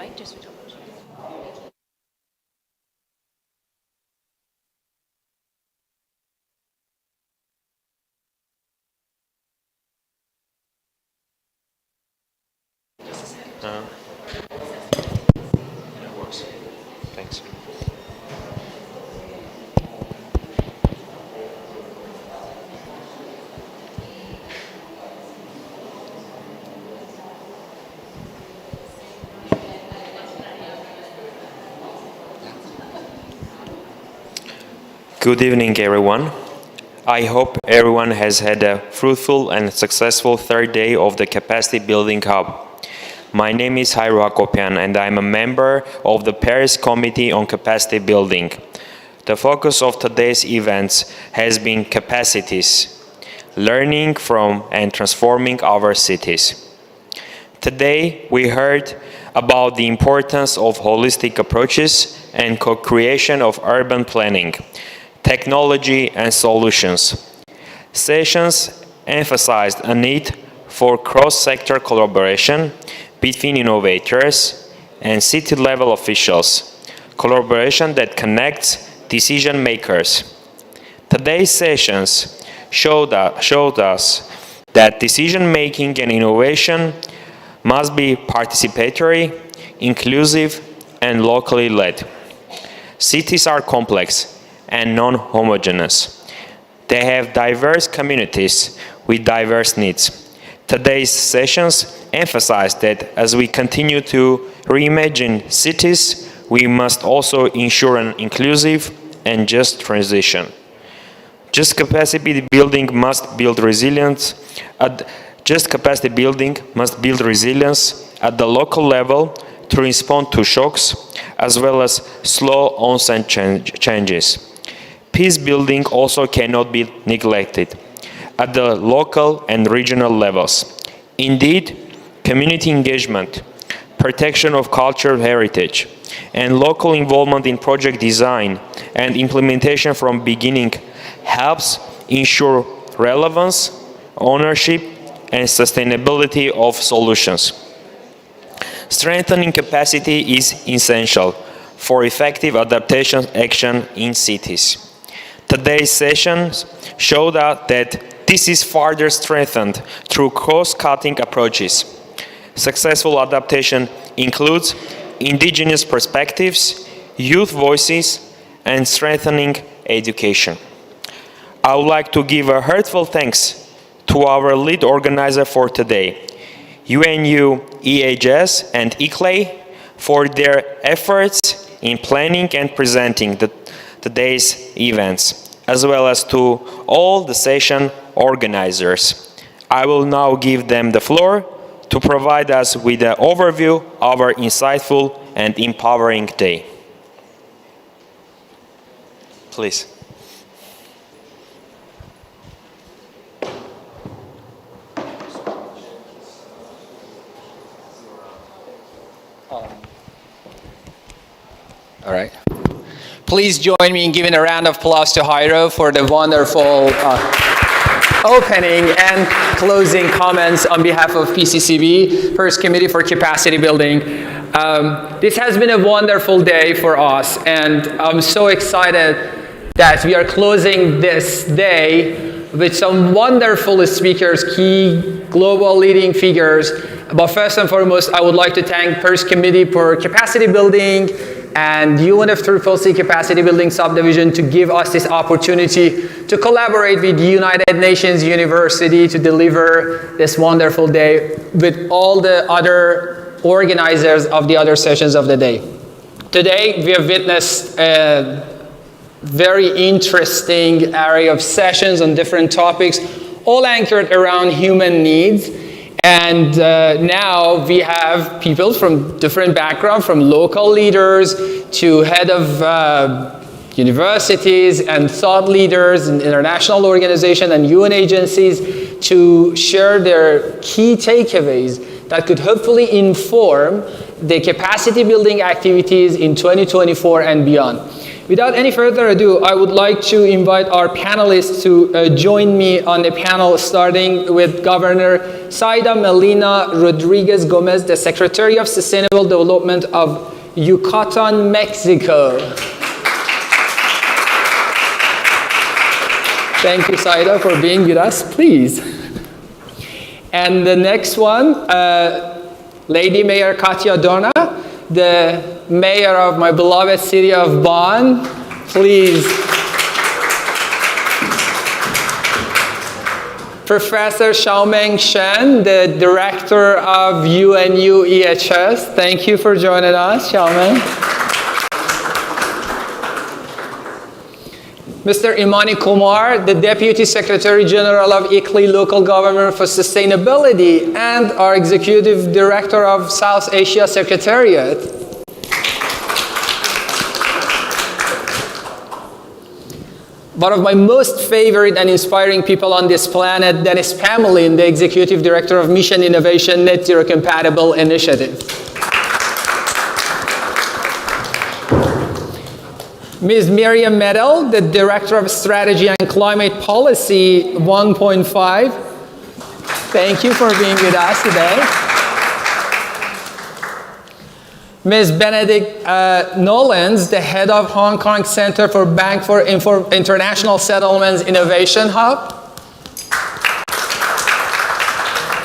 might just switch over. It works. Thanks. Good evening, everyone. I hope everyone has had a fruitful and successful third day of the Capacity Building Hub. My name is Hayru Hakopian, and I'm a member of the Paris Committee on Capacity Building. The focus of today's events has been capacities, learning from and transforming our cities. Today, we heard about the importance of holistic approaches and co-creation of urban planning, technology and solutions. Sessions emphasized a need for cross-sector collaboration between innovators and city-level officials, collaboration that connects decision makers. Today's sessions showed us that decision-making and innovation must be participatory, inclusive, and locally led. Cities are complex and non-homogeneous. They have diverse communities with diverse needs. Today's sessions emphasize that as we continue to reimagine cities, we must also ensure an inclusive and just transition. Just capacity building must build resilience at the local level to respond to shocks as well as slow onset changes. Peace building also cannot be neglected at the local and regional levels. Indeed, community engagement, protection of cultural heritage, and local involvement in project design and implementation from beginning helps ensure relevance, ownership, and sustainability of solutions. Strengthening capacity is essential for effective adaptation action in cities. Today's sessions showed us that this is further strengthened through cross-cutting approaches. Successful adaptation includes indigenous perspectives, youth voices, and strengthening education. I would like to give a heartfelt thanks to our lead organizer for today, UNU, EHS, and ICLEI, for their efforts in planning and presenting today's events, as well as to all the session organizers. I will now give them the floor to provide us with an overview of our insightful and empowering day. Please. All right. Please join me in giving a round of applause to Jairo for the wonderful opening and closing comments on behalf of PCCB, First Committee for Capacity Building. This has been a wonderful day for us, and I'm so excited that we are closing this day with some wonderful speakers, key global leading figures. But first and foremost, I would like to thank First Committee for Capacity Building and UNFCCC Capacity Building Subdivision to give us this opportunity to collaborate with United Nations University to deliver this wonderful day with all the other organizers of the other sessions of the day. Today, we have witnessed a very interesting array of sessions on different topics, all anchored around human needs. And now we have people from different backgrounds, from local leaders to head of universities and thought leaders and international organizations and UN agencies to share their key takeaways that could hopefully inform the capacity building activities in 2024 and beyond. Without any further ado, I would like to invite our panelists to join me on the panel, starting with Governor Saida Melina Rodriguez Gomez, the Secretary of Sustainable Development of Yucatan, Mexico. Thank you, Saida, for being with us, please. And the next one, Lady Mayor Katya Dona, the Mayor of my beloved city of Bonn, please. Professor Xiaomeng Shen, the Director of UNU EHS, thank you for joining us, Xiaomeng. Mr. Imani Kumar, the Deputy Secretary General of ICLEI Local Government for Sustainability and our Executive Director of South Asia Secretariat. One of my most favorite and inspiring people on this planet, Dennis Pamelin, the Executive Director of Mission Innovation Net Zero Compatible Initiative. Ms. Miriam Medel, the Director of Strategy and Climate Policy 1.5. Thank you for being with us today. Ms. Benedict Nolens, the head of Hong Kong Center for Bank for International Settlements Innovation Hub.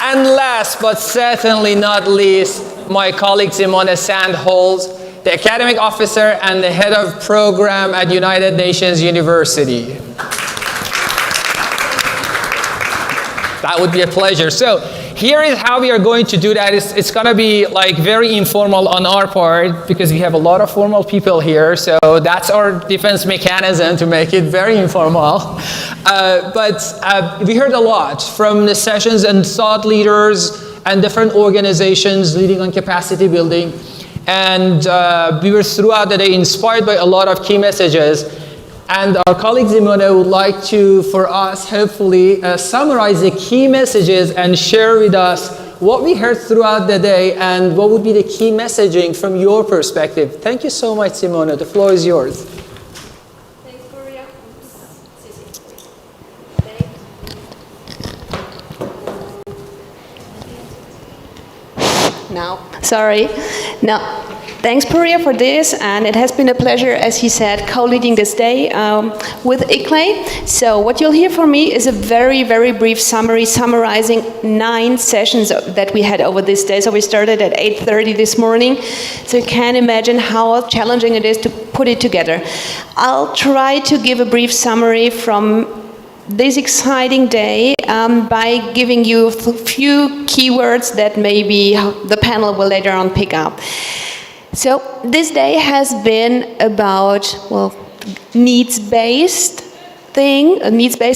And last but certainly not least, my colleague Simone Sandholz, the academic officer and the head of program at United Nations University. That would be a pleasure. So here is how we are going to do that. It's going to be like very informal on our part because we have a lot of formal people here. So that's our defense mechanism to make it very informal. But we heard a lot from the sessions and thought leaders and different organizations leading on capacity building. And we were throughout the day inspired by a lot of key messages. And our colleague Simone would like to, for us, hopefully summarize the key messages and share with us what we heard throughout the day and what would be the key messaging from your perspective. Thank you so much, Simone. The floor is yours. Thanks, Gloria. now. Sorry. No. Thanks, Puria, for this, and it has been a pleasure, as he said, co-leading this day with ICLEI. So what you'll hear from me is a very, very brief summary summarizing 9 sessions that we had over this day. So we started at 8:30 this morning, so you can imagine how challenging it is to put it together. I'll try to give a brief summary from this exciting day by giving you a few keywords that maybe the panel will later on pick up. So this day has been about, well, needs-based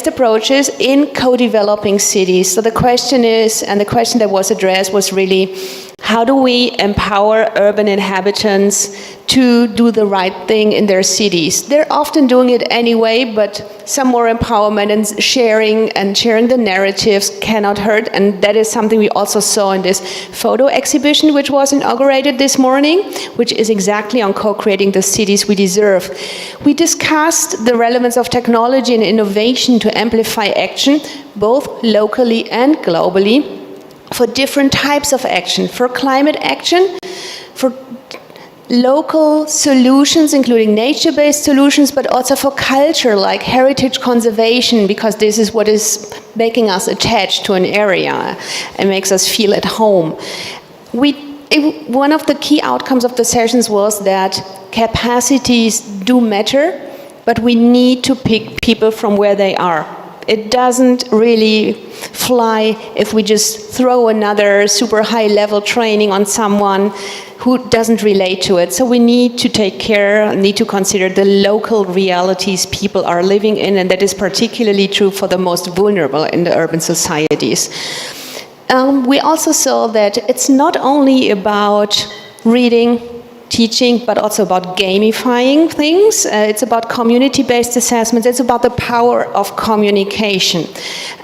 approaches in co-developing cities. So the question is, and the question that was addressed was really, how do we empower urban inhabitants to do the right thing in their cities? They're often doing it anyway, but some more empowerment and sharing the narratives cannot hurt, and that is something we also saw in this photo exhibition which was inaugurated this morning, which is exactly on co-creating the cities we deserve. We discussed the relevance of technology and innovation to amplify action, both locally and globally, for different types of action, for climate action, for local solutions, including nature-based solutions, but also for culture, like heritage conservation, because this is what is making us attached to an area and makes us feel at home. One of the key outcomes of the sessions was that capacities do matter, but we need to pick people from where they are. It doesn't really fly if we just throw another super high-level training on someone who doesn't relate to it. So we need to take care, need to consider the local realities people are living in, and that is particularly true for the most vulnerable in the urban societies. We also saw that it's not only about reading, teaching, but also about gamifying things. It's about community-based assessments. It's about the power of communication.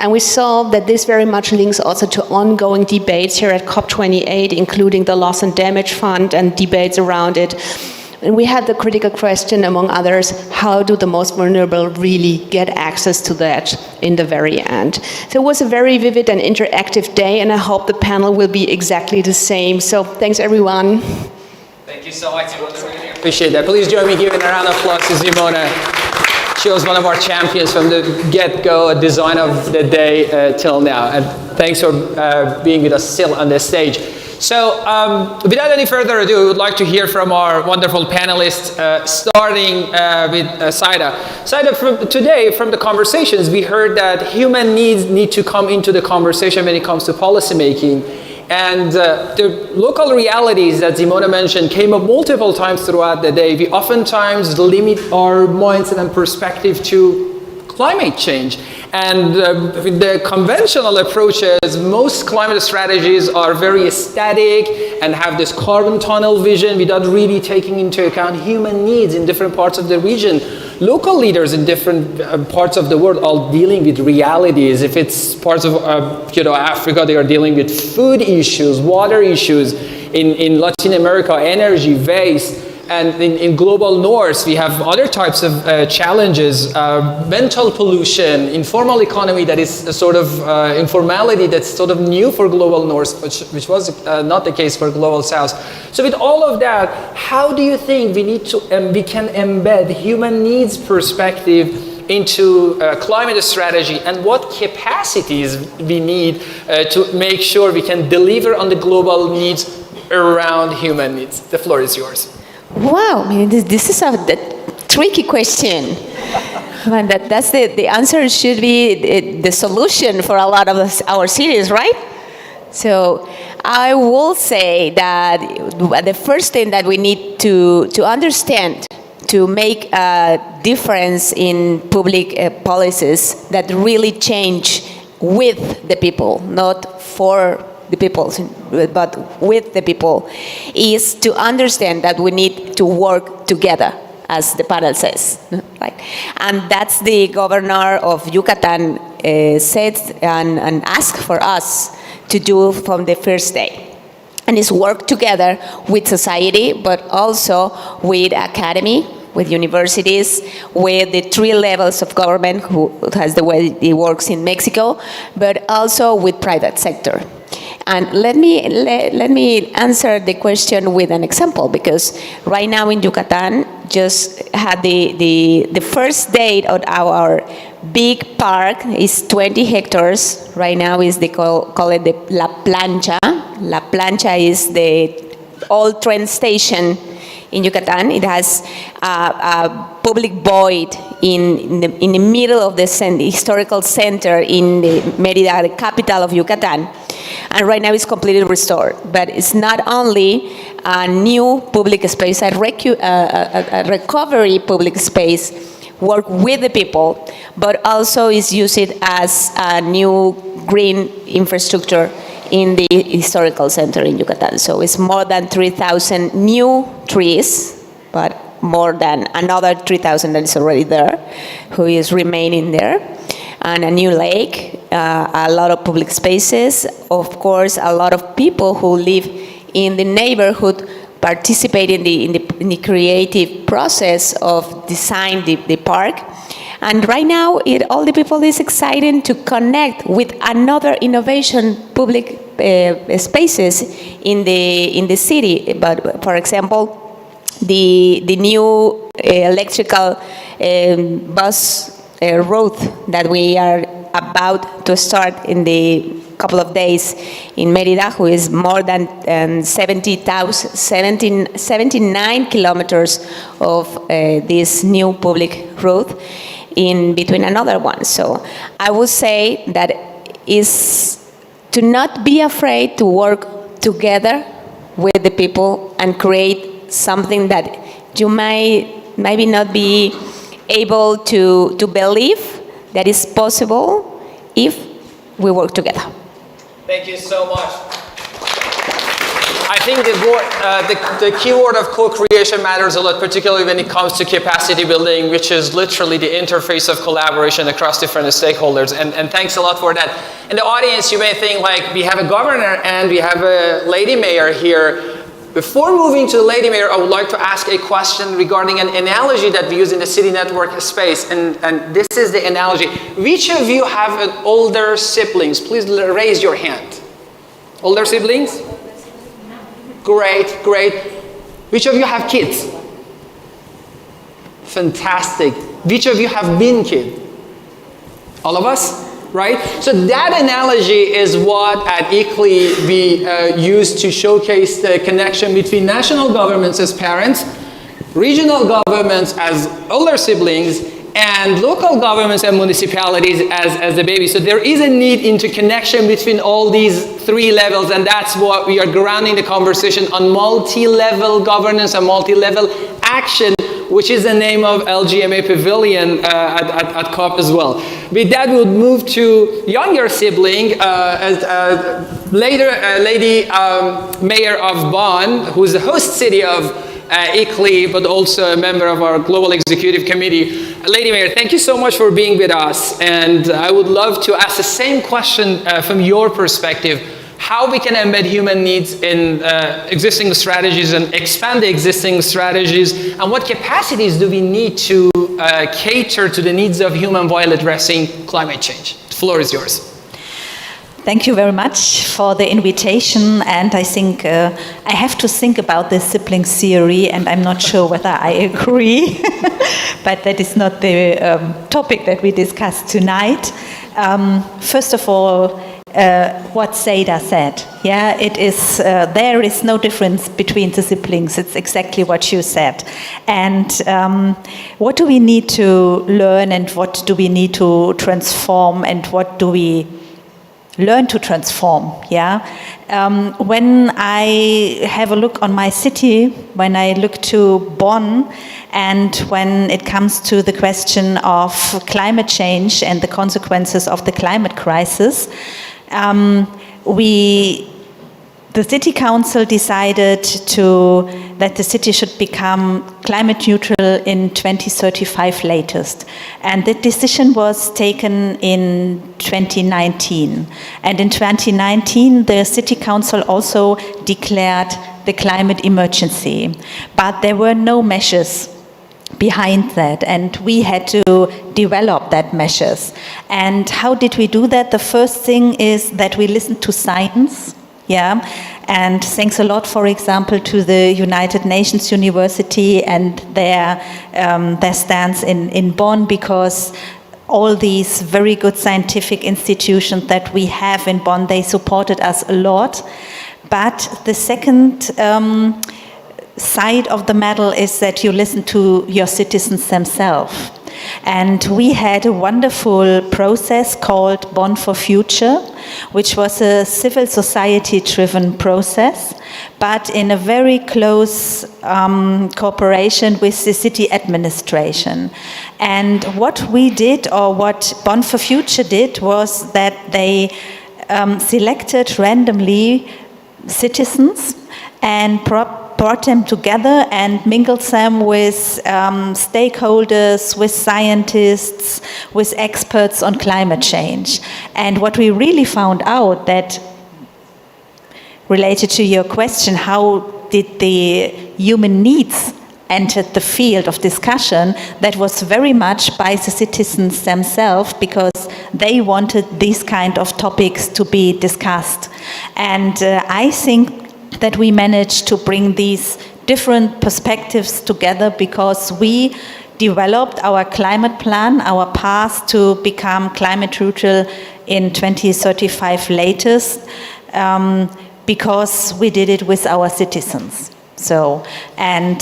And we saw that this very much links also to ongoing debates here at COP28, including the Loss and Damage Fund and debates around it. And we had the critical question, among others, how do the most vulnerable really get access to that in the very end? So it was a very vivid and interactive day, and I hope the panel will be exactly the same. So thanks, everyone. Thank you so much, Simona. I really appreciate that. Please join me giving a round of applause to Simona. She was one of our champions from the get-go, design of the day till now. And thanks for being with us still on this stage. So without any further ado, we would like to hear from our wonderful panelists, starting with Saida. Saida, today from the conversations, we heard that human needs need to come into the conversation when it comes to policymaking. And the local realities that Simona mentioned came up multiple times throughout the day. We oftentimes limit our mindset and perspective to climate change. And the conventional approaches, most climate strategies are very static and have this carbon tunnel vision without really taking into account human needs in different parts of the region. Local leaders in different parts of the world are dealing with realities. If it's parts of Africa, they are dealing with food issues, water issues. In Latin America, energy, waste. And in global north, we have other types of challenges, mental pollution, informal economy that is a sort of informality that's sort of new for global north, which was not the case for global south. So with all of that, how do you think we can embed human needs perspective into climate strategy, and what capacities we need to make sure we can deliver on the global needs around human needs? The floor is yours. Wow, I mean, this is a tricky question. But that's the answer should be the solution for a lot of our cities, right? So I will say that the first thing that we need to understand to make a difference in public policies that really change with the people, not for the people, but with the people, is to understand that we need to work together, as the panel says, right? And that's the governor of Yucatan said and asked for us to do from the first day. And it's work together with society, but also with academy, with universities, with the 3 levels of government, who has the way it works in Mexico, but also with private sector. And let me answer the question with an example, because right now in Yucatan just had the first date of our big park is 20 hectares. Right now is they call it the La Plancha. La Plancha is the old train station in Yucatan. It has a public void in the middle of the historical center in the Mérida, the capital of Yucatan. And right now it's completely restored. But it's not only a new public space, a recovery public space, work with the people, but also is used as a new green infrastructure in the historical center in Yucatan. So it's more than 3,000 new trees, but more than another 3,000 that is already there, who is remaining there, and a new lake, a lot of public spaces, of course, a lot of people who live in the neighborhood participate in the creative process of design the park. And right now, all the people is excited to connect with another innovation public spaces in the city. But for example, the new electrical bus route that we are about to start in the couple of days in Mérida, who is more than 79 kilometers of this new public route in between another one. So I would say that is to not be afraid to work together with the people and create something that you maybe not be able to believe that is possible if we work together. Thank you so much. I think the keyword of co-creation matters a lot, particularly when it comes to capacity building, which is literally the interface of collaboration across different stakeholders. And thanks a lot for that. In the audience, you may think like we have a governor and we have a lady mayor here. Before moving to the lady mayor, I would like to ask a question regarding an analogy that we use in the city network space. And this is the analogy. Which of you have an older siblings? Please raise your hand. Older siblings? Great, great. Which of you have kids? Fantastic. Which of you have been kid? All of us, right? So that analogy is what at ICLEI we use to showcase the connection between national governments as parents, regional governments as older siblings, and local governments and municipalities as the baby. So there is a need into connection between all these three levels, and that's what we are grounding the conversation on: multi-level governance and multi-level action, which is the name of LGMA Pavilion at COP as well. With that, we would move to younger sibling, Lady Mayor of Bonn, who is the host city of ICLEI, but also a member of our Global Executive Committee. Lady Mayor, thank you so much for being with us. And I would love to ask the same question from your perspective: how we can embed human needs in existing strategies and expand the existing strategies, and what capacities do we need to cater to the needs of human while addressing climate change? The floor is yours. Thank you very much for the invitation, and I think I have to think about the sibling theory, and I'm not sure whether I agree, but that is not the topic that we discuss tonight. First of all, what Seda said. Yeah, it is. There is no difference between the siblings. It's exactly what you said. And what do we need to learn, and what do we need to transform, and what do we learn to transform? Yeah. When I have a look on my city, when I look to Bonn, and when it comes to the question of climate change and the consequences of the climate crisis, the city council decided that the city should become climate neutral in 2035 latest. And the decision was taken in 2019. And in 2019, the city council also declared the climate emergency. But there were no measures behind that, and we had to develop that measures. And how did we do that? The first thing is that we listened to science. Yeah, and thanks a lot, for example, to the United Nations University and their stance in Bonn, because all these very good scientific institutions that we have in Bonn, they supported us a lot. But the second side of the medal is that you listen to your citizens themselves. And we had a wonderful process called Bonn for Future, which was a civil society-driven process, but in a very close cooperation with the city administration. And what we did, or what Bonn for Future did, was that they selected randomly citizens and brought them together and mingled them with stakeholders, with scientists, with experts on climate change. And what we really found out, that related to your question, how did the human needs enter the field of discussion, that was very much by the citizens themselves, because they wanted these kind of topics to be discussed. And I think that we managed to bring these different perspectives together, because we developed our climate plan, our path to become climate neutral in 2035 latest, because we did it with our citizens. So, and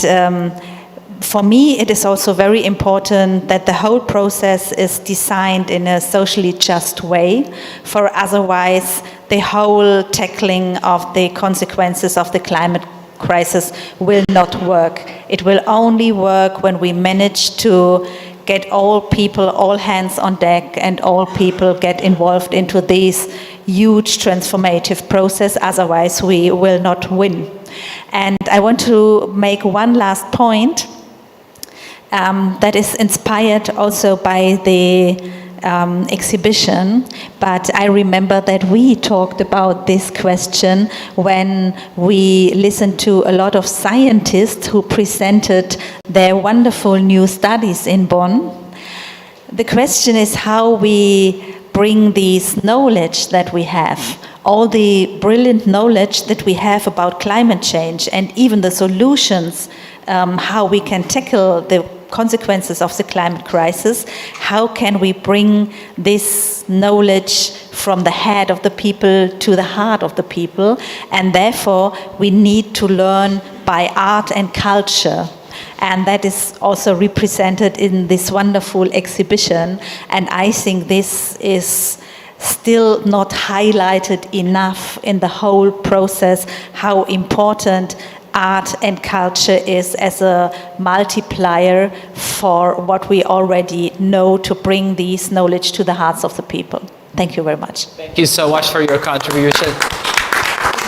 for me, it is also very important that the whole process is designed in a socially just way, for otherwise the whole tackling of the consequences of the climate crisis will not work. It will only work when we manage to get all people, all hands on deck, and all people get involved into this huge transformative process, otherwise we will not win. And I want to make one last point that is inspired also by the exhibition, but I remember that we talked about this question when we listened to a lot of scientists who presented their wonderful new studies in Bonn. The question is how we bring this knowledge that we have, all the brilliant knowledge that we have about climate change, and even the solutions, how we can tackle the consequences of the climate crisis, how can we bring this knowledge from the head of the people to the heart of the people? And therefore, we need to learn by art and culture. And that is also represented in this wonderful exhibition. And I think this is still not highlighted enough in the whole process, how important art and culture is as a multiplier for what we already know to bring this knowledge to the hearts of the people. Thank you very much. Thank you so much for your contribution.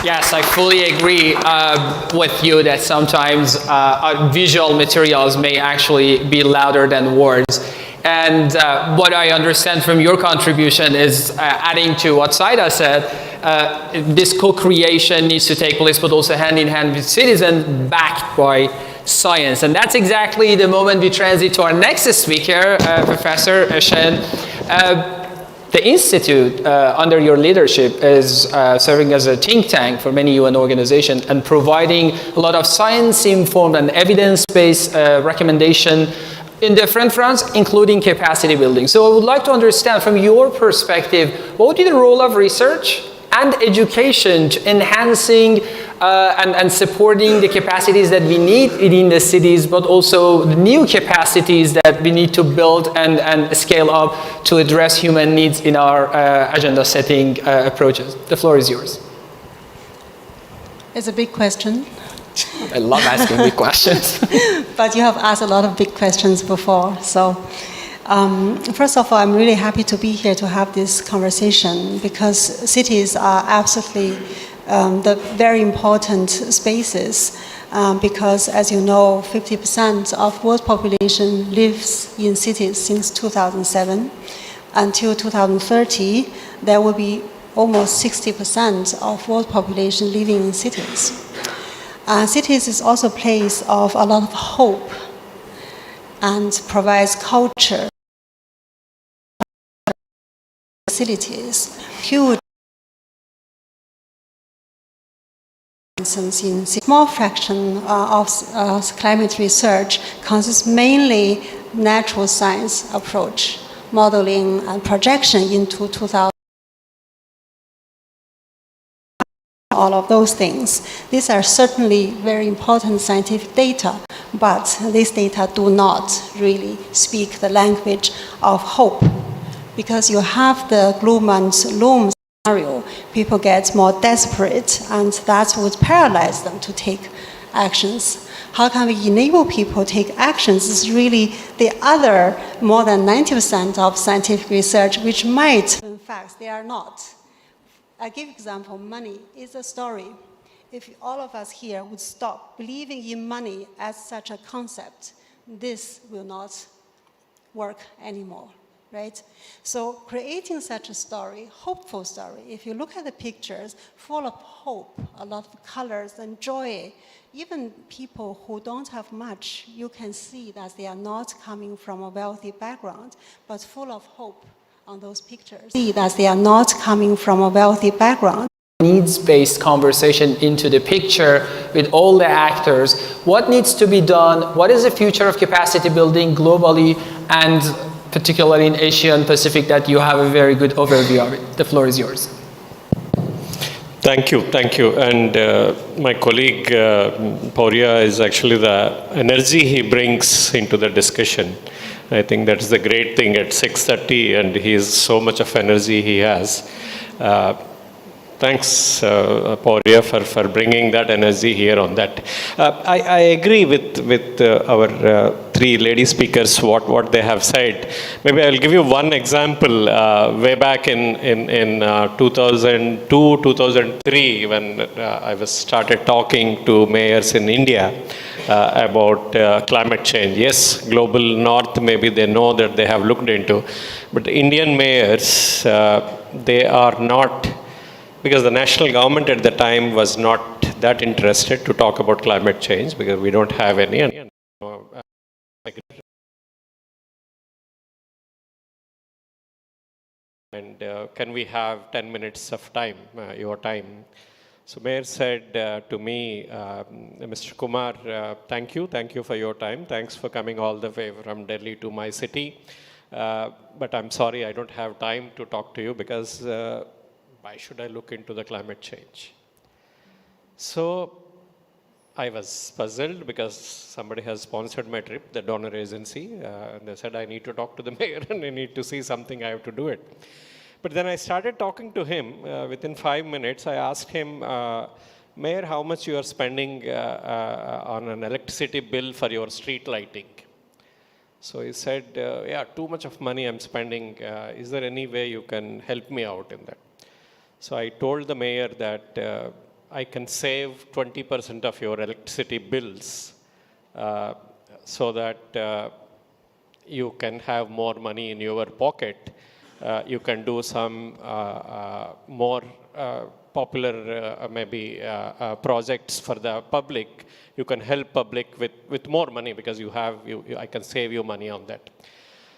Yes, I fully agree with you that sometimes visual materials may actually be louder than words. And what I understand from your contribution is adding to what Saida said, this co-creation needs to take place, but also hand in hand with citizens, backed by science. And that's exactly the moment we transit to our next speaker, Professor Shen. The Institute, under your leadership, is serving as a think tank for many UN organizations and providing a lot of science-informed and evidence-based recommendation in different fronts, including capacity building. So I would like to understand from your perspective, what would be the role of research and education to enhancing and supporting the capacities that we need within the cities, but also the new capacities that we need to build and scale up to address human needs in our agenda setting approaches. The floor is yours. It's a big question. I love asking big questions. But you have asked a lot of big questions before. So first of all, I'm really happy to be here to have this conversation, because cities are absolutely the very important spaces, because as you know, 50% of world population lives in cities since 2007. Until 2030, there will be almost 60% of world population living in cities. Cities is also a place of a lot of hope and provides culture, facilities, huge For instance, in small fraction of climate research consists mainly natural science approach, modeling and projection into 2000. All of those things. These are certainly very important scientific data, but these data do not really speak the language of hope. Because you have the gloom and loom scenario, people get more desperate, and that would paralyze them to take actions. How can we enable people to take actions is really the other more than 90% of scientific research, which might, in fact, they are not. I give example, money is a story. If all of us here would stop believing in money as such a concept, this will not work anymore, right? So creating such a story, hopeful story, if you look at the pictures, full of hope, a lot of colors and joy, even people who don't have much, you can see that they are not coming from a wealthy background, but full of hope. On those pictures, see that they are not coming from a wealthy background. Needs-based conversation into the picture with all the actors. What needs to be done? What is the future of capacity building globally and particularly in Asia and Pacific that you have a very good overview of it? The floor is yours. Thank you. And my colleague Pauria is actually the energy he brings into the discussion. I think that's the great thing at 6:30, and he is so much of energy he has. Thanks, Pauria, for bringing that energy here on that. I agree with our three lady speakers, what they have said. Maybe I'll give you one example. Way back in 2002, 2003, when I was started talking to mayors in India about climate change. Yes, global north, maybe they know that they have looked into. But Indian mayors, they are not, because the national government at the time was not that interested to talk about climate change because we don't have any. And can we have 10 minutes of time, your time? So Mayor said to me, Mr. Kumar, thank you for your time. Thanks for coming all the way from Delhi to my city. But I'm sorry, I don't have time to talk to you because why should I look into the climate change? So I was puzzled because somebody has sponsored my trip, the donor agency, and they said I need to talk to the mayor and I need to see something, I have to do it. But then I started talking to him. Within 5 minutes, I asked him, Mayor, how much you are spending on an electricity bill for your street lighting? So he said, yeah, too much of money I'm spending. Is there any way you can help me out in that? So I told the mayor that I can save 20% of your electricity bills so that you can have more money in your pocket. You can do some more popular maybe projects for the public. You can help public with more money because I can save you money on that.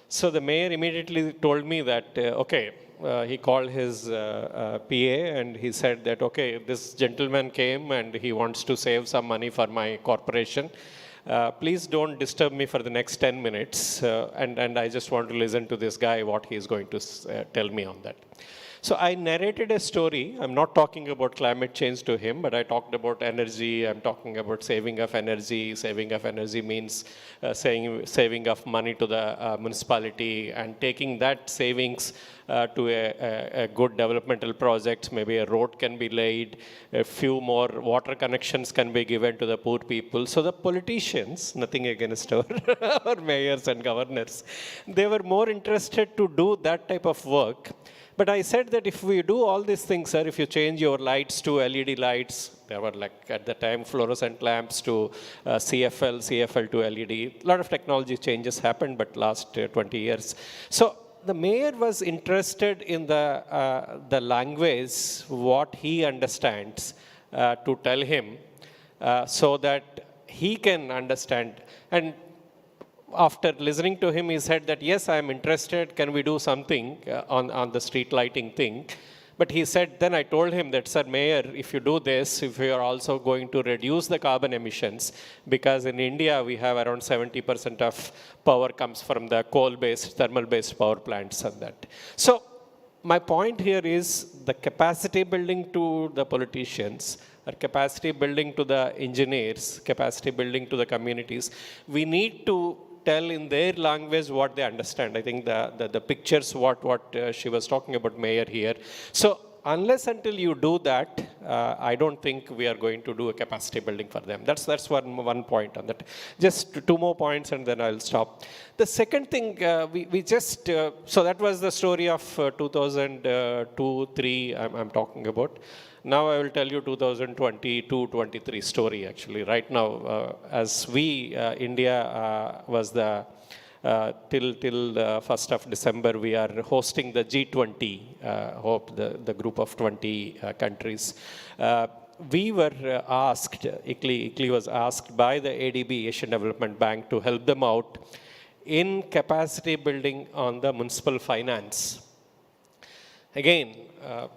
So the mayor immediately told me that, okay, he called his PA and he said that, okay, this gentleman came and he wants to save some money for my corporation. Please don't disturb me for the next 10 minutes. And I just want to listen to this guy, what he is going to tell me on that. So I narrated a story. I'm not talking about climate change to him, but I talked about energy. I'm talking about saving of energy. Saving of energy means saving of money to the municipality and taking that savings to a good developmental project. Maybe a road can be laid, a few more water connections can be given to the poor people. So the politicians, nothing against our mayors and governors, they were more interested to do that type of work. But I said that if we do all these things, sir, if you change your lights to LED lights, there were like at the time fluorescent lamps to CFL to LED. A lot of technology changes happened, but last 20 years. So the mayor was interested in the language, what he understands, to tell him so that he can understand. And after listening to him, he said that, yes, I am interested. Can we do something on the street lighting thing? But he said, then I told him that, Sir Mayor, if you do this, if you are also going to reduce the carbon emissions, because in India we have around 70% of power comes from the coal-based, thermal-based power plants and that. So my point here is the capacity building to the politicians, or capacity building to the engineers, capacity building to the communities. We need to tell in their language what they understand. I think the pictures, what she was talking about, Mayor here. So unless until you do that, I don't think we are going to do a capacity building for them. That's one point on that. Just two more points and then I'll stop. The second thing, we just, so that was the story of 2002-3 I'm talking about. Now I will tell you 2022-23 story actually. Right now, as we, India was the, till 1st of December, we are hosting the G20, hope the group of 20 countries. We were asked, ICLEI was asked by the ADB, Asian Development Bank, to help them out in capacity building on the municipal finance. Again,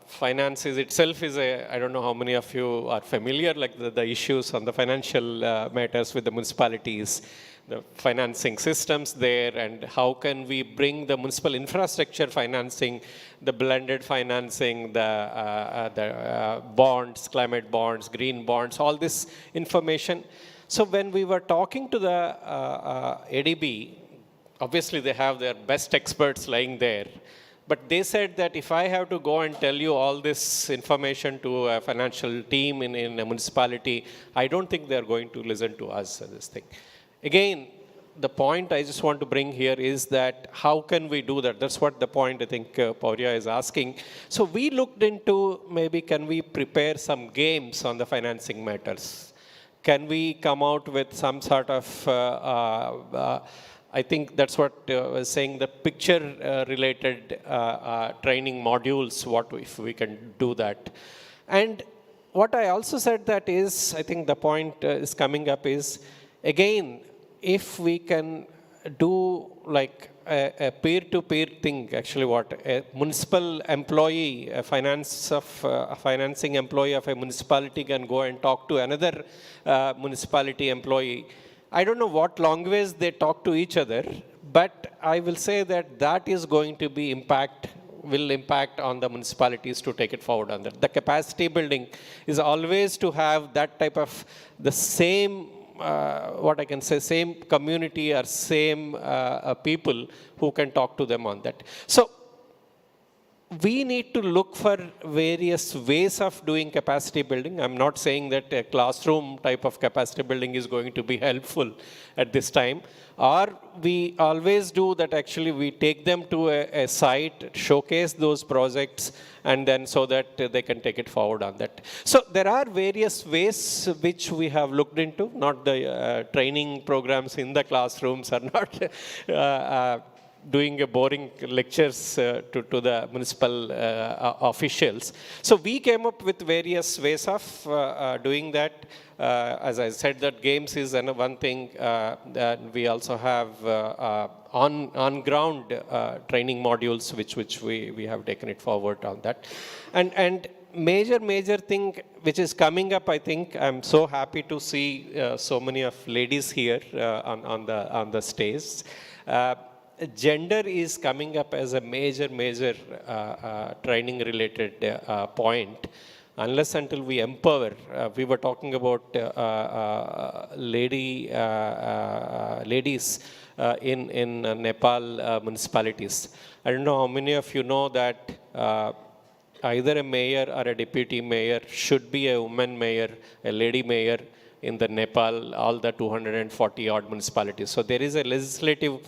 finance itself is I don't know how many of you are familiar, like the issues on the financial matters with the municipalities, the financing systems there, and how can we bring the municipal infrastructure financing, the blended financing, the bonds, climate bonds, green bonds, all this information. So when we were talking to the ADB, obviously they have their best experts lying there. But they said that if I have to go and tell you all this information to a financial team in a municipality, I don't think they're going to listen to us this thing. Again, the point I just want to bring here is that how can we do that? That's what the point I think Paurya is asking. So we looked into maybe can we prepare some games on the financing matters? Can we come out with some sort of I think that's what I was saying, the picture-related training modules, what if we can do that. And what I also said that is, I think the point is coming up is, again, if we can do like a peer-to-peer thing, actually what a municipal employee, a financing employee of a municipality can go and talk to another municipality employee. I don't know what language they talk to each other, but I will say that that is going to be will impact on the municipalities to take it forward on that. The capacity building is always to have that type of the same, what I can say, same community or same people who can talk to them on that. So we need to look for various ways of doing capacity building. I'm not saying that a classroom type of capacity building is going to be helpful at this time. Or we always do that actually we take them to a site, showcase those projects, and then so that they can take it forward on that. So there are various ways which we have looked into, not the training programs in the classrooms are not doing a boring lectures to the municipal officials. So we came up with various ways of doing that. As I said, that games is one thing. That we also have on-ground training modules, which we have taken it forward on that. And major thing which is coming up, I think, I'm so happy to see so many of ladies here on the stage. Gender is coming up as a major training related point. Unless until we empower, we were talking about ladies in Nepal municipalities. I don't know how many of you know that either a mayor or a deputy mayor should be a woman mayor, a lady mayor in the Nepal, all the 240 odd municipalities. So there is a legislative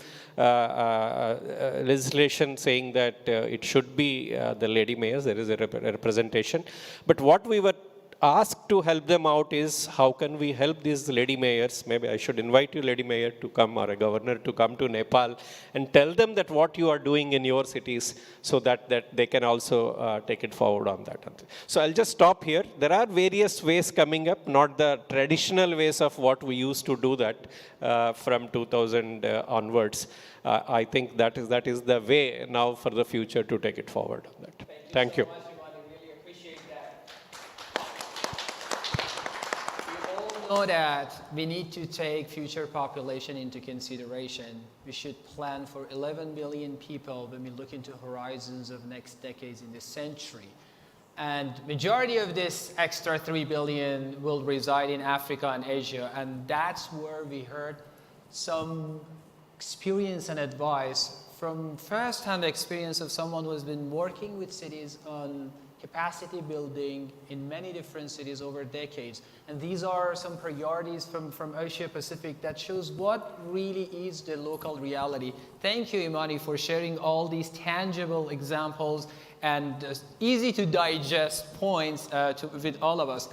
legislation saying that it should be the lady mayors. There is a representation. But what we were asked to help them out is how can we help these lady mayors? Maybe I should invite you, lady mayor, to come, or a governor to come to Nepal and tell them that what you are doing in your cities, so that they can also take it forward on that. So I'll just stop here. There are various ways coming up, not the traditional ways of what we used to do that from 2000 onwards. I think that is the way now for the future to take it forward on that. Thank you. know that we need to take future population into consideration. We should plan for 11 billion people when we look into horizons of next decades in this century. And majority of this extra 3 billion will reside in Africa and Asia. And that's where we heard some experience and advice from first-hand experience of someone who has been working with cities on capacity building in many different cities over decades. And these are some priorities from Asia Pacific that shows what really is the local reality. Thank you, Imani, for sharing all these tangible examples and easy to digest points with all of us.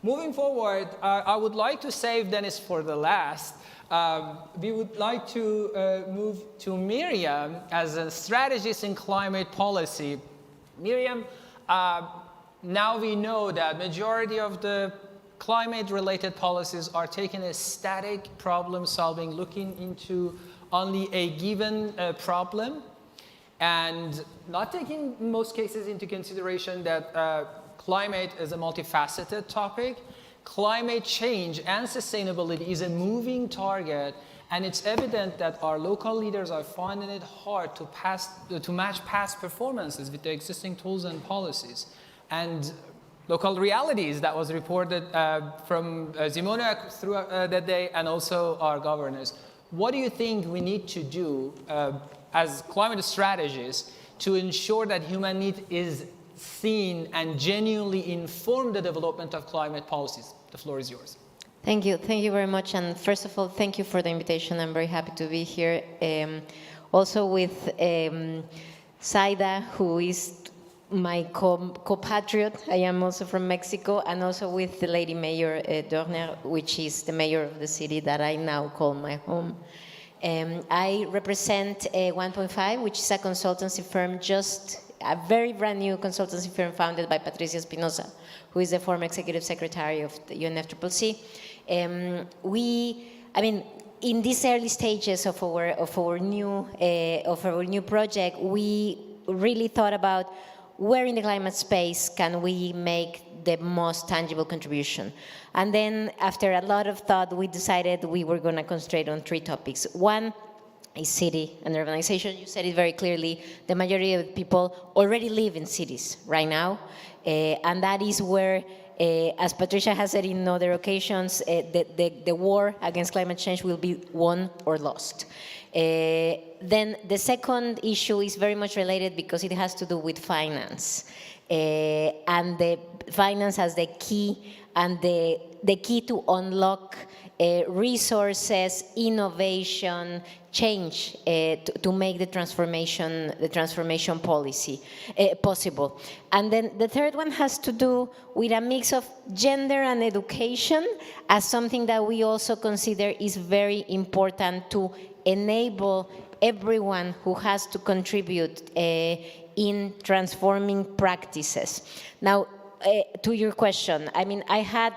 Moving forward, I would like to save Dennis for the last. We would like to move to Miriam as a strategist in climate policy. Miriam, now we know that majority of the climate-related policies are taking a static problem solving, looking into only a given problem, and not taking in most cases into consideration that climate is a multifaceted topic. Climate change and sustainability is a moving target, and it's evident that our local leaders are finding it hard to match past performances with the existing tools and policies. And local realities that was reported from Simona throughout the day, and also our governors. What do you think we need to do as climate strategists to ensure that human need is seen and genuinely inform the development of climate policies? The floor is yours. Thank you very much. And first of all, thank you for the invitation. I'm very happy to be here. Also with Saida, who is my compatriot. I am also from Mexico, and also with the Lady Mayor Dorner, which is the mayor of the city that I now call my home. I represent 1.5, which is a consultancy firm, just a very brand new consultancy firm founded by Patricia Espinosa, who is the former executive secretary of the UNFCCC. In these early stages of our new project, we really thought about where in the climate space can we make the most tangible contribution. And then after a lot of thought, we decided we were going to concentrate on 3 topics. One is city and urbanization. You said it very clearly. The majority of people already live in cities right now. And that is where, as Patricia has said in other occasions, the war against climate change will be won or lost. Then the second issue is very much related because it has to do with finance. And the finance as the key, and the key to unlock resources, innovation, change to make the transformation policy possible. And then the third one has to do with a mix of gender and education as something that we also consider is very important to enable everyone who has to contribute in transforming practices. Now, to your question, I had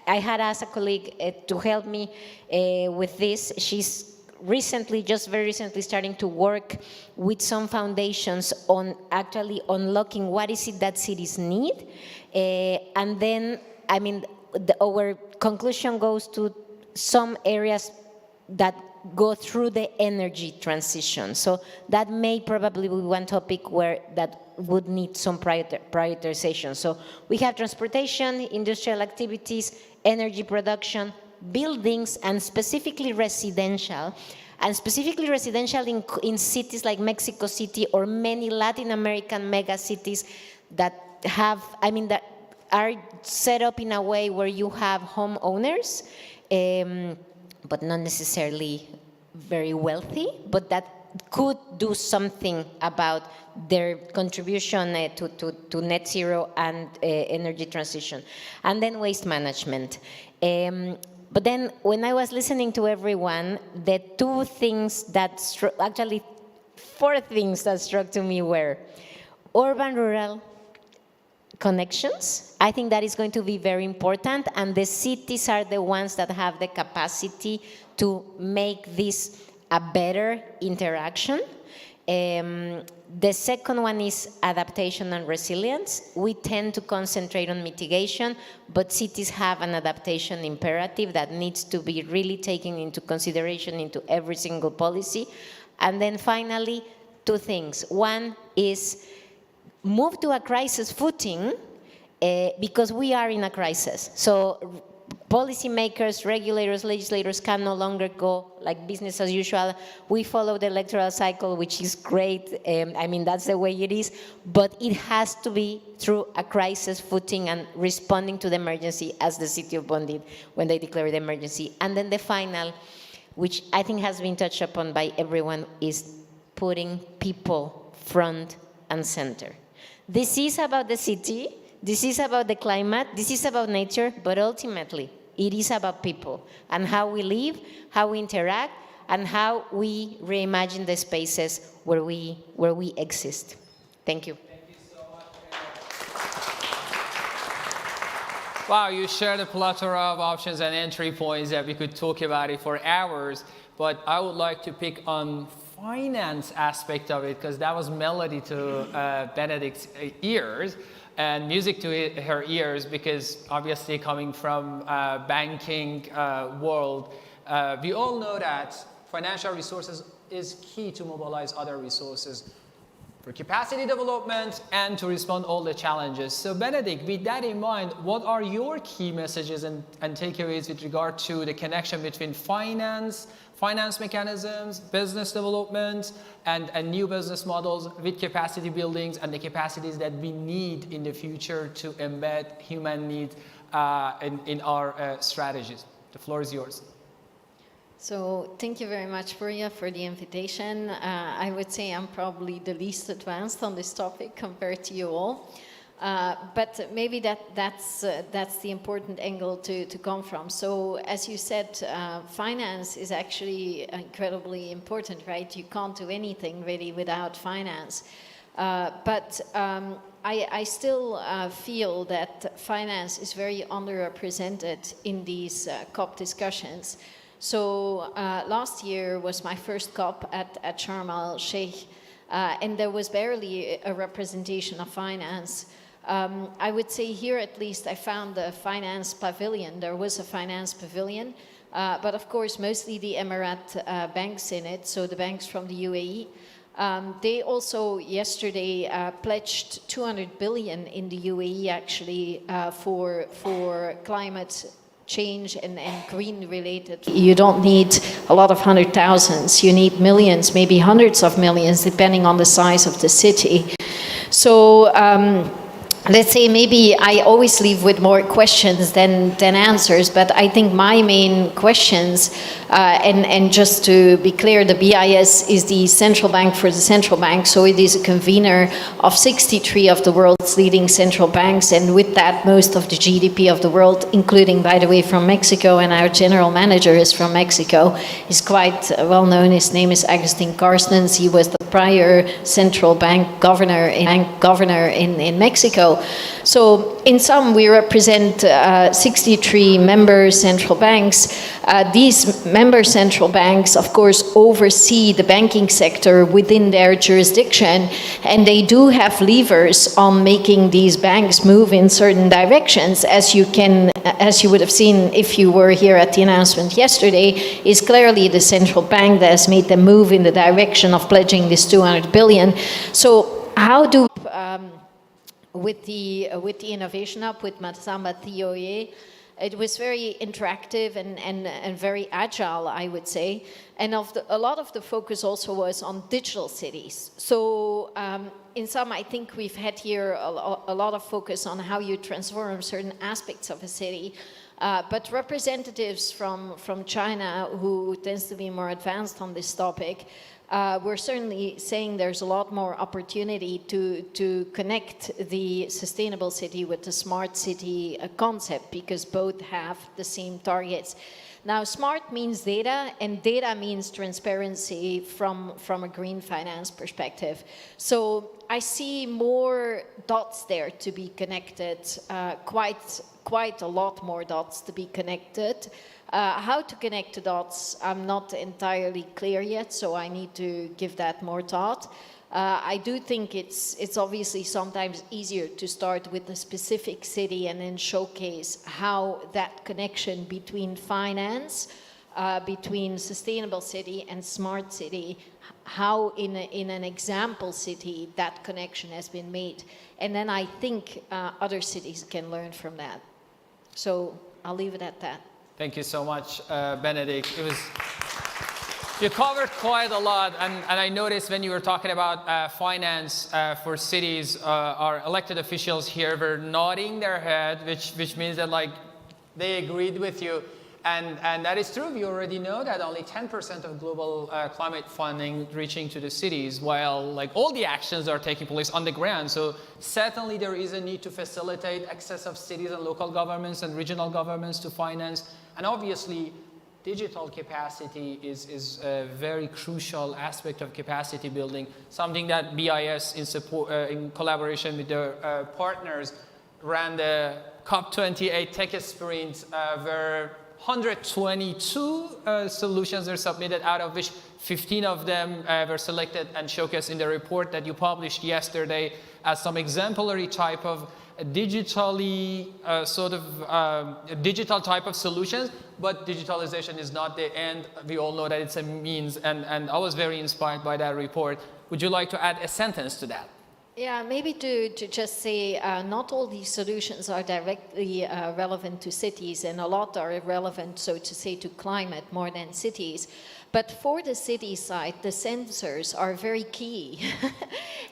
asked a colleague to help me with this. She's very recently starting to work with some foundations on actually unlocking what is it that cities need. And then, our conclusion goes to some areas that go through the energy transition. So that may probably be one topic where that would need some prioritization. So we have transportation, industrial activities, energy production, buildings, and specifically residential. And specifically residential in cities like Mexico City or many Latin American mega cities that have, that are set up in a way where you have homeowners, but not necessarily very wealthy, but that could do something about their contribution to net zero and energy transition. And then waste management. But then when I was listening to everyone, the 2 things that, actually 4 things that struck to me were urban-rural connections. I think that is going to be very important, and the cities are the ones that have the capacity to make this a better interaction. The second one is adaptation and resilience. We tend to concentrate on mitigation, but cities have an adaptation imperative that needs to be really taken into consideration into every single policy. And then finally, two things. One is move to a crisis footing because we are in a crisis. So policymakers, regulators, legislators can no longer go like business as usual. We follow the electoral cycle, which is great. I mean, that's the way it is. But it has to be through a crisis footing and responding to the emergency as the city of Bonn did when they declared the emergency. And then the final, which I think has been touched upon by everyone, is putting people front and center. This is about the city. This is about the climate, this is about nature, but ultimately, it is about people and how we live, how we interact, and how we reimagine the spaces where we exist. Thank you. Thank you so much. Wow, you shared a plethora of options and entry points that we could talk about it for hours, but I would like to pick on finance aspect of it because that was melody to Benedict's ears. And music to her ears, because obviously coming from banking world, we all know that financial resources is key to mobilize other resources for capacity development and to respond all the challenges. So Benedict, with that in mind, what are your key messages and takeaways with regard to the connection between finance mechanisms, business development, and new business models with capacity buildings and the capacities that we need in the future to embed human need in our strategies? The floor is yours. So thank you very much, Maria, for the invitation. I would say I'm probably the least advanced on this topic compared to you all. But maybe that's the important angle to come from. So as you said, finance is actually incredibly important, right? You can't do anything really without finance. But I still feel that finance is very underrepresented in these COP discussions. So last year was my first COP at Sharm el-Sheikh, and there was barely a representation of finance. I would say here at least I found the finance pavilion. There was a finance pavilion, but of course mostly the Emirate banks in it, so the banks from the UAE. They also yesterday pledged 200 billion in the UAE actually for climate change and green related. You don't need a lot of 100,000s, you need millions, maybe hundreds of millions, depending on the size of the city. So let's say maybe I always leave with more questions than answers, but I think my main questions, and just to be clear, the BIS is the central bank for the central bank, so it is a convener of 63 of the world's leading central banks, and with that most of the GDP of the world, including, by the way, from Mexico, and our general manager is from Mexico. He's quite well known. His name is Agustin Carstens. He was the prior central bank governor in Mexico. So in sum, we represent 63 member central banks. These member central banks, of course, oversee the banking sector within their jurisdiction, and they do have levers on making these banks move in certain directions. As you would have seen if you were here at the announcement yesterday, is clearly the central bank that has made them move in the direction of pledging this 200 billion. So how do with the Innovation Hub, with Matsamba Thioye, it was very interactive and very agile, I would say. And a lot of the focus also was on digital cities. So in sum, I think we've had here a lot of focus on how you transform certain aspects of a city. But representatives from China, who tends to be more advanced on this topic, we're certainly saying there's a lot more opportunity to connect the sustainable city with the smart city concept, because both have the same targets. Now, smart means data, and data means transparency from a green finance perspective. So I see more dots there to be connected, quite a lot more dots to be connected. How to connect the dots, I'm not entirely clear yet, so I need to give that more thought. I do think it's obviously sometimes easier to start with a specific city and then showcase how that connection between finance, between sustainable city and smart city, how in an example city that connection has been made. And then I think other cities can learn from that. So I'll leave it at that. Thank you so much, Benedict. You covered quite a lot, and I noticed when you were talking about finance for cities, our elected officials here were nodding their head, which means that like they agreed with you, and that is true. We already know that only 10% of global climate funding reaching to the cities, while like all the actions are taking place on the ground. So certainly there is a need to facilitate access of cities and local governments and regional governments to finance, and obviously digital capacity is a very crucial aspect of capacity building, something that BIS in collaboration with their partners ran the COP28 Tech Sprint where 122 solutions were submitted, out of which 15 of them were selected and showcased in the report that you published yesterday as some exemplary type of digitally digital type of solutions. But digitalization is not the end. We all know that it's a means, and I was very inspired by that report. Would you like to add a sentence to that? Yeah, maybe to just say not all these solutions are directly relevant to cities, and a lot are relevant, so to say, to climate more than cities. But for the city side, the sensors are very key.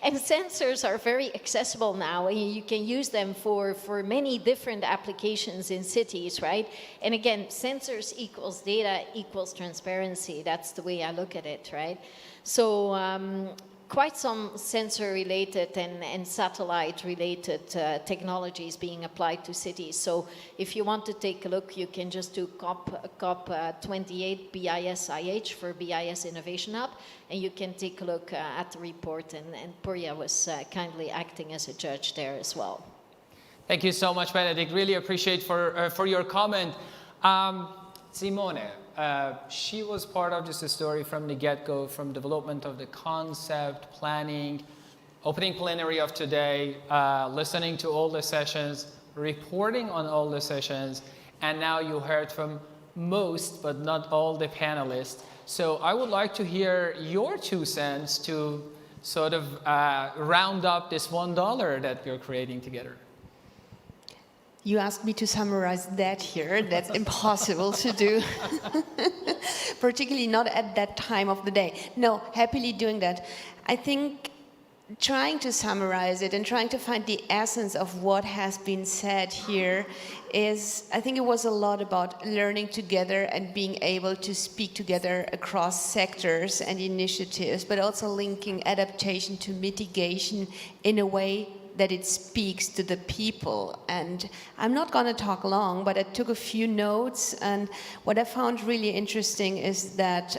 And sensors are very accessible now, and you can use them for many different applications in cities, right? And again, sensors equals data equals transparency. That's the way I look at it, right? So quite some sensor-related and satellite-related technologies being applied to cities. So if you want to take a look, you can just do COP28 BIS-IH for BIS Innovation Hub, and you can take a look at the report, and Purya was kindly acting as a judge there as well. Thank you so much, Benedict. Really appreciate for your comment. Simone, she was part of this story from the get-go, from development of the concept, planning, opening plenary of today, listening to all the sessions, reporting on all the sessions, and now you heard from most, but not all, the panelists. So I would like to hear your 2 cents to sort of round up this $1 that you're creating together. You asked me to summarize that here. That's impossible to do, particularly not at that time of the day. No, happily doing that. I think trying to summarize it and trying to find the essence of what has been said here is, I think it was a lot about learning together and being able to speak together across sectors and initiatives, but also linking adaptation to mitigation in a way that it speaks to the people. And I'm not going to talk long, but I took a few notes, and what I found really interesting is that,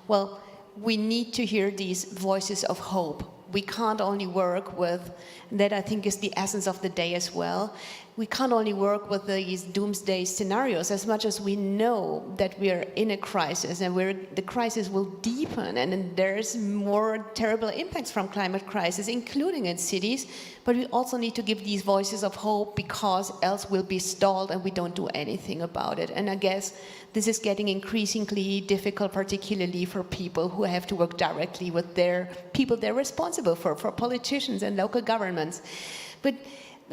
well, we need to hear these voices of hope. We can't only work with, that I think is the essence of the day as well, we can't only work with these doomsday scenarios, as much as we know that we are in a crisis and the crisis will deepen and there's more terrible impacts from climate crisis, including in cities. But we also need to give these voices of hope, because else we'll be stalled and we don't do anything about it. And I guess this is getting increasingly difficult, particularly for people who have to work directly with their people they're responsible for politicians and local governments. But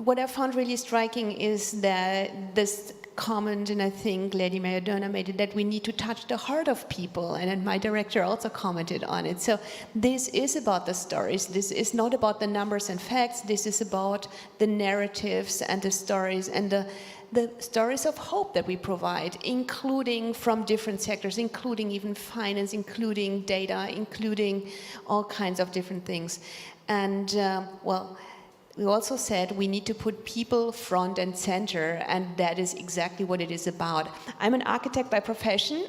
what I found really striking is that this comment, and I think Lady Mayor Dona made it, that we need to touch the heart of people, and my director also commented on it. So this is about the stories. This is not about the numbers and facts. This is about the narratives and the stories and the stories of hope that we provide, including from different sectors, including even finance, including data, including all kinds of different things. And well, we also said we need to put people front and center, and that is exactly what it is about. I'm an architect by profession,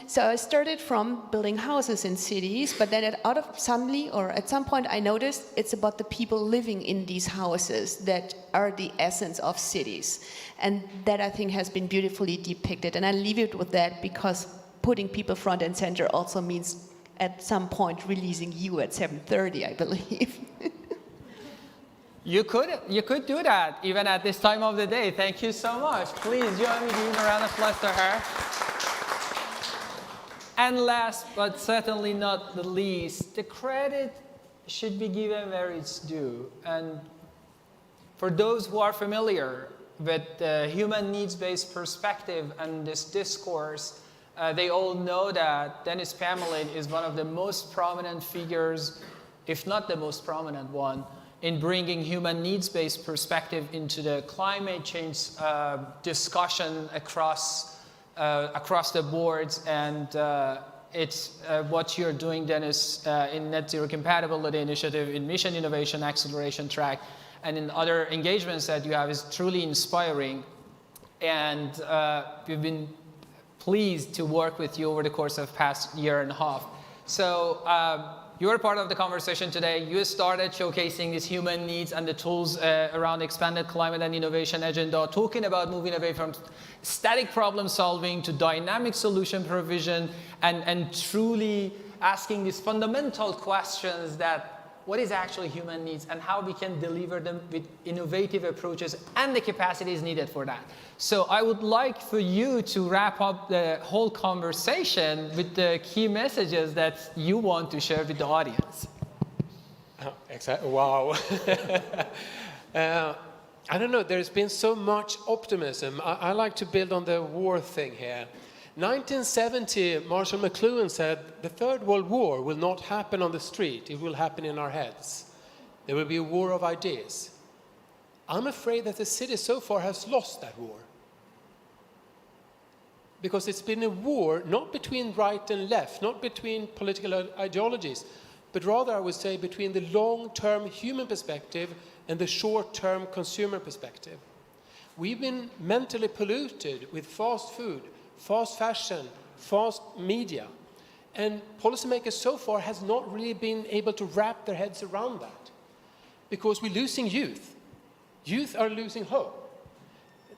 so I started from building houses in cities, but then suddenly, or at some point, I noticed it's about the people living in these houses that are the essence of cities. And that, I think, has been beautifully depicted. And I leave it with that, because putting people front and center also means at some point releasing you at 7:30, I believe. You could do that even at this time of the day. Thank you so much. Please join me in giving a round of applause to her. And last but certainly not the least, the credit should be given where it's due. And for those who are familiar with the human needs-based perspective and this discourse, they all know that Dennis Pamelin is one of the most prominent figures, if not the most prominent one, in bringing human needs-based perspective into the climate change discussion across the boards. And it's what you're doing, Dennis, in Net Zero Compatibility Initiative, in Mission Innovation Acceleration Track, and in other engagements that you have is truly inspiring. And we've been pleased to work with you over the course of the past year and a half. So you are part of the conversation today. You started showcasing these human needs and the tools around expanded climate and innovation agenda, talking about moving away from static problem solving to dynamic solution provision, and truly asking these fundamental questions that what is actually human needs and how we can deliver them with innovative approaches and the capacities needed for that. So I would like for you to wrap up the whole conversation with the key messages that you want to share with the audience. Oh, exactly. Wow. I don't know, there's been so much optimism. I like to build on the war thing here. 1970, Marshall McLuhan said, the Third World War will not happen on the street, it will happen in our heads. There will be a war of ideas. I'm afraid that the city so far has lost that war. Because it's been a war not between right and left, not between political ideologies, but rather, I would say, between the long-term human perspective and the short-term consumer perspective. We've been mentally polluted with fast food, fast fashion, fast media. And policymakers so far has not really been able to wrap their heads around that. Because we're losing youth. Youth are losing hope.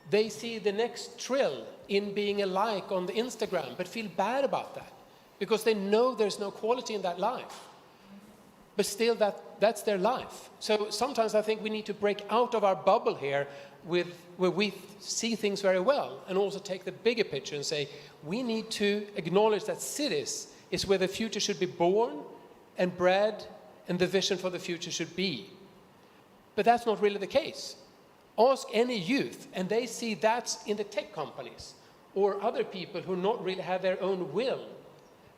They see the next thrill in being a like on the Instagram, but feel bad about that. Because they know there's no quality in that life. But still, that's their life. So sometimes I think we need to break out of our bubble here where we see things very well, and also take the bigger picture and say, we need to acknowledge that cities is where the future should be born and bred, and the vision for the future should be. But that's not really the case. Ask any youth, and they see that's in the tech companies, or other people who not really have their own will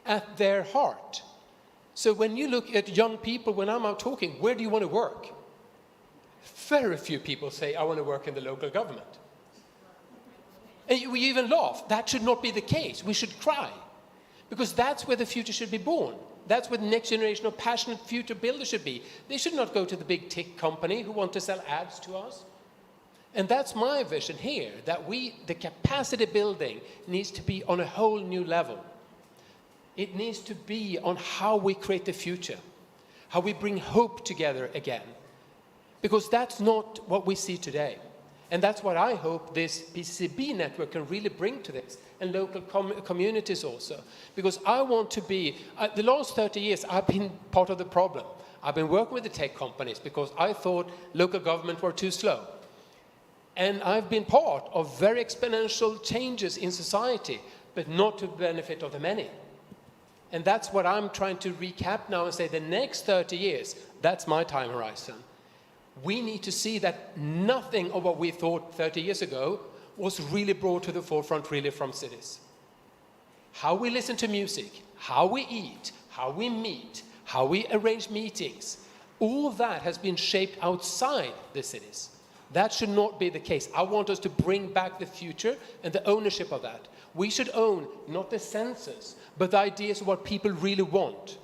at their heart. So when you look at young people, when I'm out talking, where do you want to work? Very few people say, I want to work in the local government. And we even laugh. That should not be the case. We should cry. Because that's where the future should be born. That's where the next generation of passionate future builders should be. They should not go to the big tech company who want to sell ads to us. And that's my vision here, that the capacity building needs to be on a whole new level. It needs to be on how we create the future, how we bring hope together again. Because that's not what we see today. And that's what I hope this PCCB network can really bring to this, and local communities also. Because I want to be, the last 30 years, I've been part of the problem. I've been working with the tech companies because I thought local government were too slow. And I've been part of very exponential changes in society, but not to the benefit of the many. And that's what I'm trying to recap now and say the next 30 years, that's my time horizon. We need to see that nothing of what we thought 30 years ago was really brought to the forefront really from cities. How we listen to music, how we eat, how we meet, how we arrange meetings, all that has been shaped outside the cities. That should not be the case. I want us to bring back the future and the ownership of that. We should own not the senses, but the ideas of what people really want.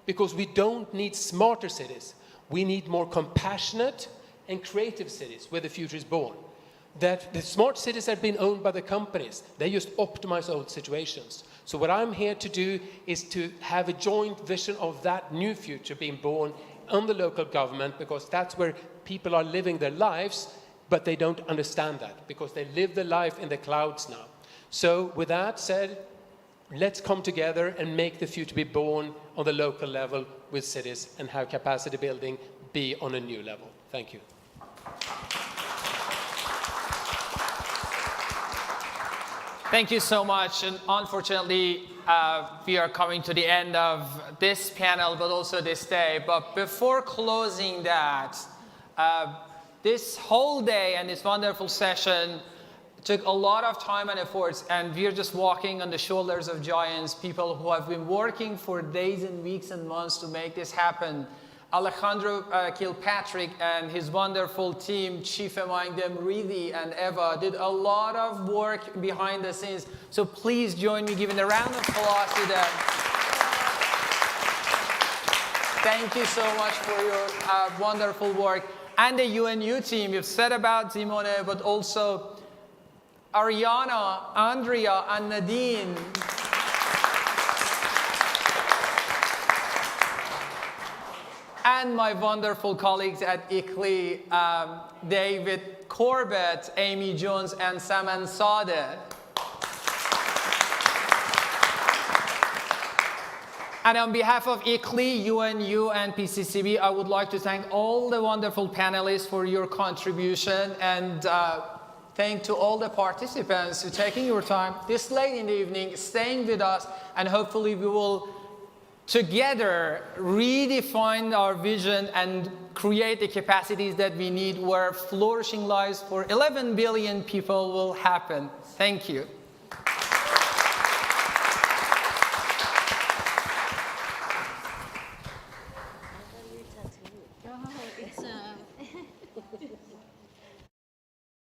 Because we don't need smarter cities. We need more compassionate and creative cities where the future is born. That the smart cities have been owned by the companies. They just optimize old situations. So what I'm here to do is to have a joint vision of that new future being born on the local government, because that's where people are living their lives, but they don't understand that because they live their life in the clouds now. So with that said, let's come together and make the future be born on the local level with cities and have capacity building be on a new level. Thank you. Thank you so much. And unfortunately, we are coming to the end of this panel, but also this day. But before closing that, this whole day and this wonderful session took a lot of time and efforts, and we're just walking on the shoulders of giants, people who have been working for days and weeks and months to make this happen. Alejandro Kilpatrick and his wonderful team, chief among them Rithi and Eva, did a lot of work behind the scenes. So please join me giving a round of applause to them. Thank you so much for your wonderful work. And the UNU team, you've said about Simone, but also Ariana, Andrea, and Nadine. And my wonderful colleagues at ICLEI, David Corbett, Amy Jones, and Saman Sadeh. And on behalf of ICLEI, UNU, and PCCB, I would like to thank all the wonderful panelists for your contribution, and thank to all the participants for taking your time this late in the evening, staying with us, and hopefully we will together redefine our vision and create the capacities that we need where flourishing lives for 11 billion people will happen. Thank you.